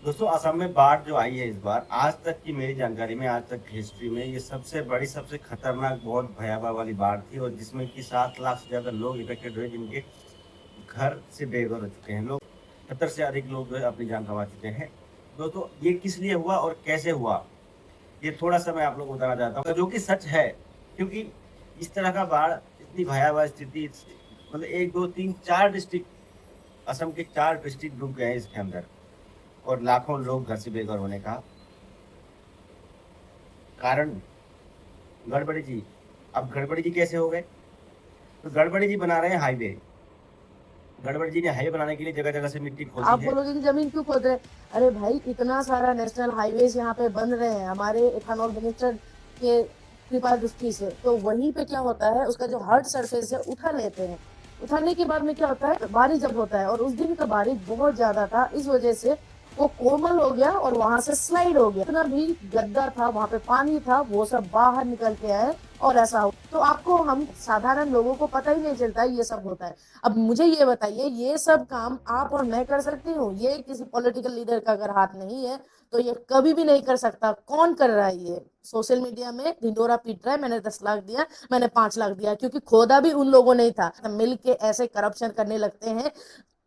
दोस्तों असम में बाढ़ जो आई है इस बार, आज तक की मेरी जानकारी में, आज तक की हिस्ट्री में ये सबसे बड़ी, सबसे खतरनाक, बहुत भयावह वाली बाढ़ थी, और जिसमें कि 7 लाख से ज्यादा लोग इफेक्टेड हुए, जिनके घर से बेघर हो चुके हैं लोग। 70 से अधिक लोग जो है अपनी जान गंवा चुके हैं। दोस्तों ये किस लिए हुआ और कैसे हुआ, ये थोड़ा सा मैं आप लोग को बताना चाहता हूँ, जो कि सच है। क्योंकि इस तरह का बाढ़, इतनी भयावह स्थिति, मतलब 1 2 3 4 डिस्ट्रिक्ट, असम के 4 डिस्ट्रिक्ट डूब गए हैं इसके अंदर, और लाखों लोग घर से बेघर होने का कारण गड़बड़ी जी। अब गड़बड़ी जी कैसे हो गए? तो गड़बड़ी जी बना रहे हैं हाईवे। गड़बड़ी जी ने हाईवे बनाने के लिए जगह जगह से मिट्टी खोदी आप है। बोलोगे कि जमीन क्यों खोद रहे हैं? अरे भाई, इतना सारा नेशनल हाईवेज यहाँ पे बन रहे हैं हमारे इथेनॉल मिनिस्टर के कृपा दृष्टि से, तो वहीं पे क्या होता है, उसका जो हार्ड सरफेस है उठा लेते हैं। उठाने के बाद में क्या होता है, बारिश जब होता है, और उस दिन का बारिश बहुत ज्यादा था, इस वजह से वो कोमल हो गया और वहां से स्लाइड हो गया। इतना भी गड्ढा था, वहां पे पानी था, वो सब बाहर निकल के आए और ऐसा हो। तो आपको, हम साधारण लोगों को पता ही नहीं चलता ये सब होता है। अब मुझे ये बताइए, ये सब काम आप और मैं कर सकती हूँ? ये किसी पॉलिटिकल लीडर का अगर हाथ नहीं है तो ये कभी भी नहीं कर सकता। कौन कर रहा है ये? सोशल मीडिया में ढिंडोरा पीट रहा है, मैंने 10 लाख दिया, मैंने 5 लाख दिया, क्योंकि खोदा भी उन लोगों ने ही था। मिल के ऐसे करप्शन करने लगते हैं,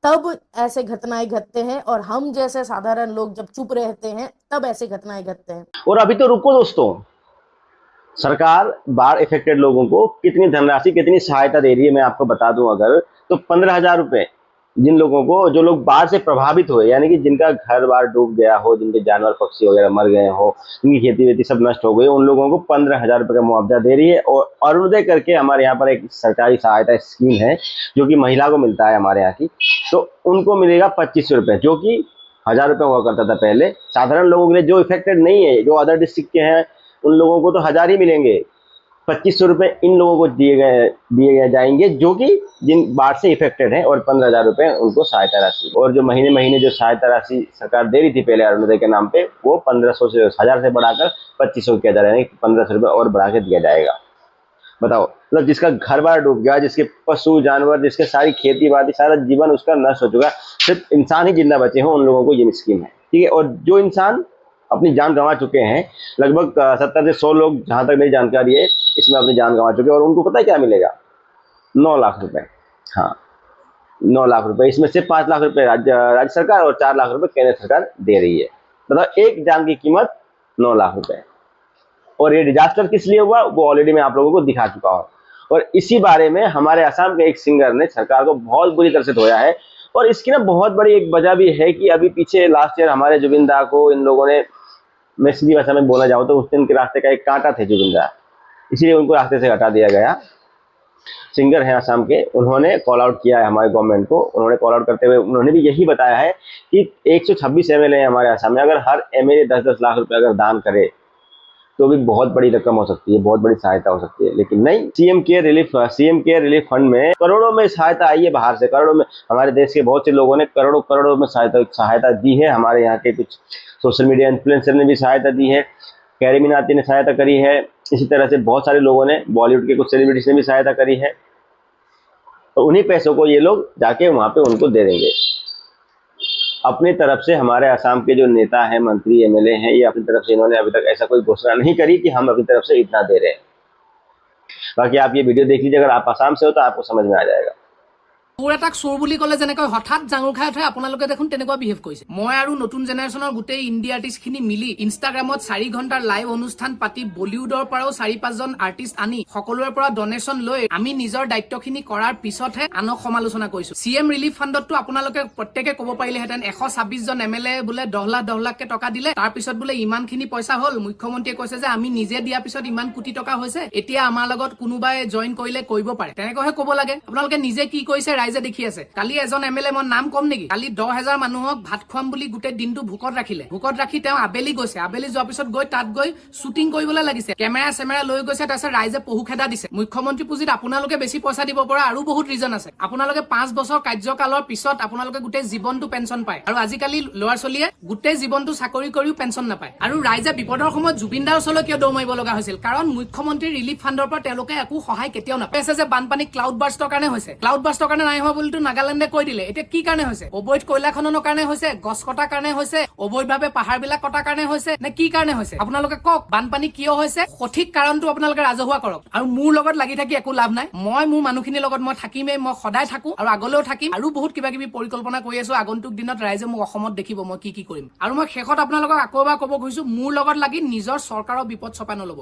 तब ऐसे घटनाएं घटते हैं, और हम जैसे साधारण लोग जब चुप रहते हैं तब ऐसे घटनाएं घटते हैं। और अभी तो रुको दोस्तों, सरकार बाढ़ इफेक्टेड लोगों को कितनी धनराशि, कितनी सहायता दे रही है, मैं आपको बता दूं। अगर तो 15,000 रुपए जिन लोगों को, जो लोग बाढ़ से प्रभावित हुए, यानी कि जिनका घर बार डूब गया हो, जिनके जानवर पक्षी वगैरह मर गए हो, जिनकी खेती वेती सब नष्ट हो गई, उन लोगों को 15,000 रुपए का मुआवजा दे रही है। और अरुणोदय करके हमारे यहाँ पर एक सरकारी सहायता स्कीम है, जो कि महिला को मिलता है हमारे यहाँ की। तो उनको मिलेगा 2500 रुपए, जो कि 1,000 रुपए हुआ करता था पहले। साधारण लोगों के लिए जो इफेक्टेड नहीं है, जो अदर डिस्ट्रिक्ट के हैं, उन लोगों को तो 1,000 ही मिलेंगे। 2500 रुपए इन लोगों को दिए जाएंगे, जो कि जिन बाढ़ से इफेक्टेड हैं, और 15,000 रुपए उनको सहायता राशि। और जो महीने महीने जो सहायता राशि सरकार दे रही थी पहले अरुणोदय के नाम पे, वो 1500 से 1,000 से बढ़ाकर 2500 किया जा रहा है, यानी 1500 रुपए और बढ़ा के दिया जाएगा। बताओ, मतलब जिसका घर बार डूब गया, जिसके पशु जानवर, जिसके सारी खेती बाड़ी, सारा जीवन उसका नष्ट हो चुका, सिर्फ इंसान ही जिंदा बचे हों, उन लोगों को ये स्कीम है। ठीक है। और जो इंसान अपनी जान गंवा चुके हैं, लगभग 70 से 100 लोग, जहां तक मेरी जानकारी है, इसमें अपनी जान गंवा चुके हैं, और उनको पता है क्या मिलेगा? 9 लाख रुपए। हाँ, 9 लाख रुपए। इसमें से 5 लाख रुपए राज्य सरकार और 4 लाख रुपए केंद्र सरकार दे रही है। मतलब एक जान की कीमत 9 लाख रुपए। और ये डिजास्टर किस लिए हुआ, वो ऑलरेडी मैं आप लोगों को दिखा चुका हूँ। और इसी बारे में हमारे असम के एक सिंगर ने सरकार को बहुत बुरी तरह से धोया है। और इसकी ना बहुत बड़ी एक वजह भी है कि अभी पीछे लास्ट ईयर हमारे जुबिन दा को इन लोगों ने, मैं सीधी भाषा में बोला जाऊं तो, उस दिन के रास्ते का एक कांटा थे जुबिन दा, इसीलिए उनको रास्ते से हटा दिया गया। सिंगर हैं असम के, उन्होंने कॉल आउट किया है हमारे गवर्नमेंट को। उन्होंने कॉल आउट करते हुए उन्होंने भी यही बताया है कि 126 एमएलए हैं हमारे असम में, अगर हर एमएलए 10-10 लाख रुपए अगर दान करे तो भी बहुत बड़ी रकम हो सकती है, बहुत बड़ी सहायता हो सकती है। लेकिन नहीं, सीएम केयर रिलीफ फंड में करोड़ों में सहायता आई है बाहर से। करोड़ों में हमारे देश के बहुत से लोगों ने करोड़ों करोड़ों में सहायता दी है। हमारे यहाँ के कुछ सोशल मीडिया इन्फ्लुएंसर ने भी सहायता दी है, कैरी मीनाती ने सहायता करी है, इसी तरह से बहुत सारे लोगों ने, बॉलीवुड के कुछ सेलिब्रिटीज ने भी सहायता करी है। तो उन्हीं पैसों को ये लोग जाके वहां पे उनको दे देंगे। अपनी तरफ से हमारे असम के जो नेता हैं, मंत्री, एमएलए हैं, ये अपनी तरफ से इन्होंने अभी तक ऐसा कोई घोषणा नहीं करी कि हम अपनी तरफ से इतना दे रहे हैं। बाकी आप ये वीडियो देख लीजिए, अगर आप असम से हो तो आपको समझ में आ जाएगा। চোৰ এটাক চোৰ বুলি ক'লে যেনেকৈ হঠাৎ জাঙুৰ খাই উঠে, আপোনালোকে দেখোন তেনেকুৱা বিহেভ কৰিছে। মই আৰু নতুন জেনেৰেশ্যনৰ গোটেই ইণ্ডিয়া আৰ্টিষ্টখিনি মিলি ইনষ্টাগ্ৰামত 4 ঘণ্টাৰ লাইভ অনুষ্ঠান পাতি বলিউডৰ পৰাও 4-5 জন আৰ্টিষ্ট আনি সকলোৰে পৰা ডনেশ্যন লৈ আমি নিজৰ দায়িত্বখিনি কৰাৰ পিছতহে আনক সমালোচনা কৰিছো। চিএম ৰিলিফ ফাণ্ডতটো আপোনালোকে প্ৰত্যেকে ক'ব পাৰিলেহেঁতেন 126 জন এমএলএ বোলে 10 লাখকে টকা দিলে, তাৰ পিছত বোলে ইমানখিনি পইচা হ'ল, মুখ্যমন্ত্ৰীয়ে কৈছে যে আমি নিজে দিয়াৰ পিছত ইমান কোটি টকা হৈছে, এতিয়া আমাৰ লগত কোনোবাই জইন কৰিলে কৰিব পাৰে, তেনেকৈহে ক'ব লাগে। আপোনালোকে নিজে কি কৰিছে ৰাইজে দেখি আছে। কালি এজন এমএলএ, মই নাম কম নেকি, কালি 10,000 মানুহক ভাত খুৱাম বুলি গোটেই দিনটো ভোকত ৰাখিলে। ভোকত ৰাখি তেওঁ আবেলি গৈছে, আবেলি যোৱাৰ পিছত গৈ তাত গৈ শ্বুটিং কৰিবলৈ লাগিছে, কেমেৰা লৈ গৈছে, তাৰপিছত ৰাইজে পহু খেদা দিছে। মুখ্যমন্ত্ৰী পুঁজিত আপোনালোকে বেছি পইচা দিব পৰা আৰু বহুত ৰিজন আছে। আপোনালোকে 5 বছৰ কাৰ্যকালৰ পিছত আপোনালোকে গোটেই জীৱনটো পেঞ্চন পায়, আৰু আজিকালি ল'ৰা ছোৱালীয়ে গোটেই জীৱনটো চাকৰি কৰিও পেঞ্চন নাপায়। আৰু ৰাইজে বিপদৰ সময়ত জুবিন দাৰ ওচৰলৈ কিয় দৌৰ মাৰিব লগা হৈছিল? কাৰণ মুখ্যমন্ত্ৰী ৰিলিফ ফাণ্ডৰ পৰা তেওঁলোকে একো সহায় কেতিয়াও নাপায়। যে বানপানী ক্লাউড বাৰ্ষ্টৰ কাৰণে হৈছে, ক্লাউড বাৰ্ষ্টৰ কাৰণে নাই হোৱা বুলিতো নাগালেণ্ডে কৈ দিলে। এতিয়া কি কাৰণে হৈছে? অবৈধ কয়লা খননৰ কাৰণে হৈছে, গছ কটাৰ কাৰণে হৈছে, অবৈধভাৱে পাহাৰবিলাক কটাৰ কাৰণে হৈছে, নে কি কাৰণে হৈছে? আপোনালোকে কওক, বানপানী কিয় হৈছে? সঠিক কাৰণটো আপোনালোকে ৰাজহুৱা কৰক। আৰু মোৰ লগত লাগি থাকি একো লাভ নাই। মই মোৰ মানুহখিনিৰ লগত মই থাকিমেই, মই সদায় থাকো আৰু আগলৈও থাকিম। আৰু বহুত কিবা কিবি পৰিকল্পনা কৰি আছো। আগন্তুক দিনত ৰাইজে মোক অসমত দেখিব মই কি কৰিম। আৰু মই শেষত আপোনালোকক আকৌ এবাৰ ক'ব খুজিছো, মোৰ লগত লাগি নিজৰ চৰকাৰৰ বিপদ চপাই নল'ব।